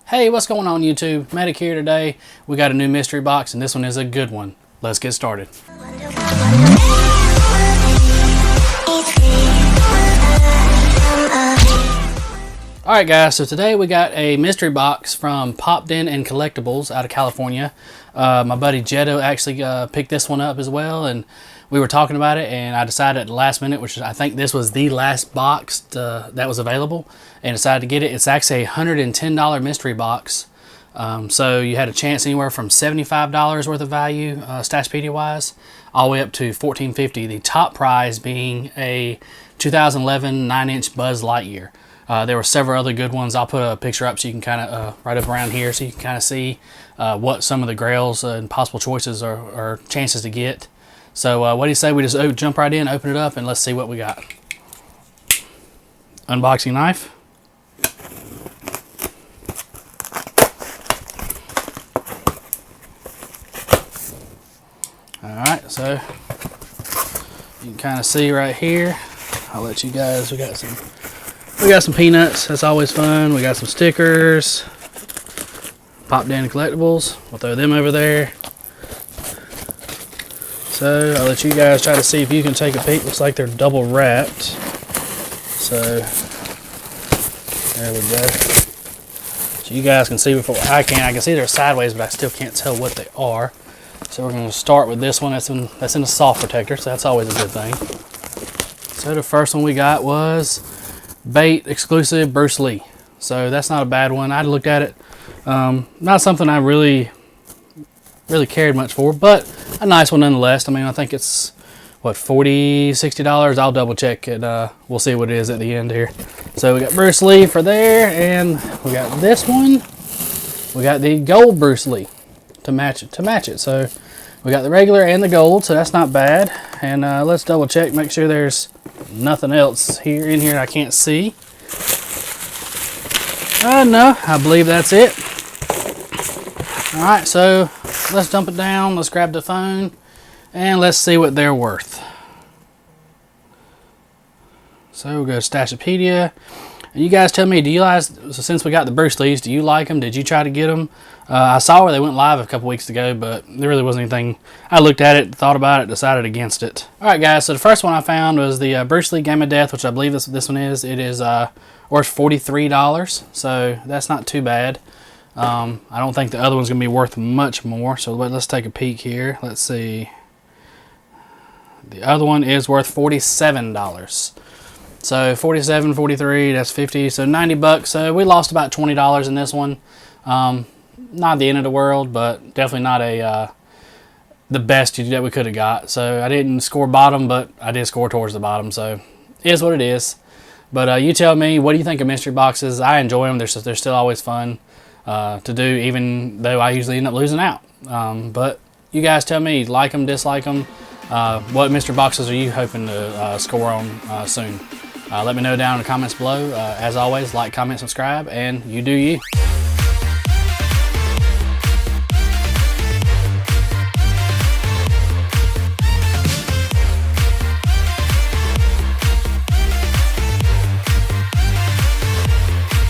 Hey, what's going on YouTube? Medic here today. We got a new mystery box and this one is a good one. Let's get started. Alright guys, so today we got a mystery box from Popped In and Collectibles out of California. My buddy Jetto actually picked this one up as well, and we were talking about it, and I decided at the last minute, which I think this was the last box that was available, and decided to get it. It's actually a $110 mystery box. So you had a chance anywhere from $75 worth of value, Stashpedia wise, all the way up to $14.50. The top prize being a 2011 9-inch Buzz Lightyear. There were several other good ones. I'll put a picture up so you can kind of right up around here, so you can kind of see what some of the grails and possible choices or chances to get. So what do you say we just jump right in, open it up, and let's see what we got. Unboxing knife. Alright, so you can kind of see right here. I'll let you guys, we got some peanuts, that's always fun. We got some stickers. Popped In Collectibles. We'll throw them over there. So I'll let you guys try to see if you can take a peek. Looks like they're double wrapped. So there we go. So you guys can see before I can. I can see they're sideways, but I still can't tell what they are. So we're going to start with this one. That's in a soft protector, so that's always a good thing. So the first one we got was Bait exclusive Bruce Lee. So that's not a bad one. I looked at it. Not something I really cared much for, but a nice one nonetheless. I mean, I think it's what, $40, $60. I'll double check it. We'll see what it is at the end here. So we got Bruce Lee for there, and we got this one. We got the gold Bruce Lee to match it. So we got the regular and the gold, so that's not bad. And let's double check, make sure there's nothing else in here I can't see. No, I believe that's it. Alright, so let's dump it down. Let's grab the phone and let's see what they're worth. So we'll go to Stashpedia. And you guys tell me, do you guys, so since we got the Bruce Lees, do you like them? Did you try to get them? I saw where they went live a couple weeks ago, but there really wasn't anything. I looked at it, thought about it, decided against it. Alright guys, so the first one I found was the Bruce Lee Game of Death, which I believe this one is. It is worth $43, so that's not too bad. I don't think the other one's going to be worth much more, so let's take a peek here. Let's see. The other one is worth $47. So 47, 43, that's 50, so 90 bucks. So we lost about $20 in this one. Not the end of the world, but definitely not the best that we could have got. So I didn't score bottom, but I did score towards the bottom, so it is what it is. But you tell me, what do you think of mystery boxes? I enjoy them. They're still always fun to do, even though I usually end up losing out. But you guys tell me, like them, dislike them. What mystery boxes are you hoping to score on soon? Let me know down in the comments below. As always, like, comment, subscribe, and you do you.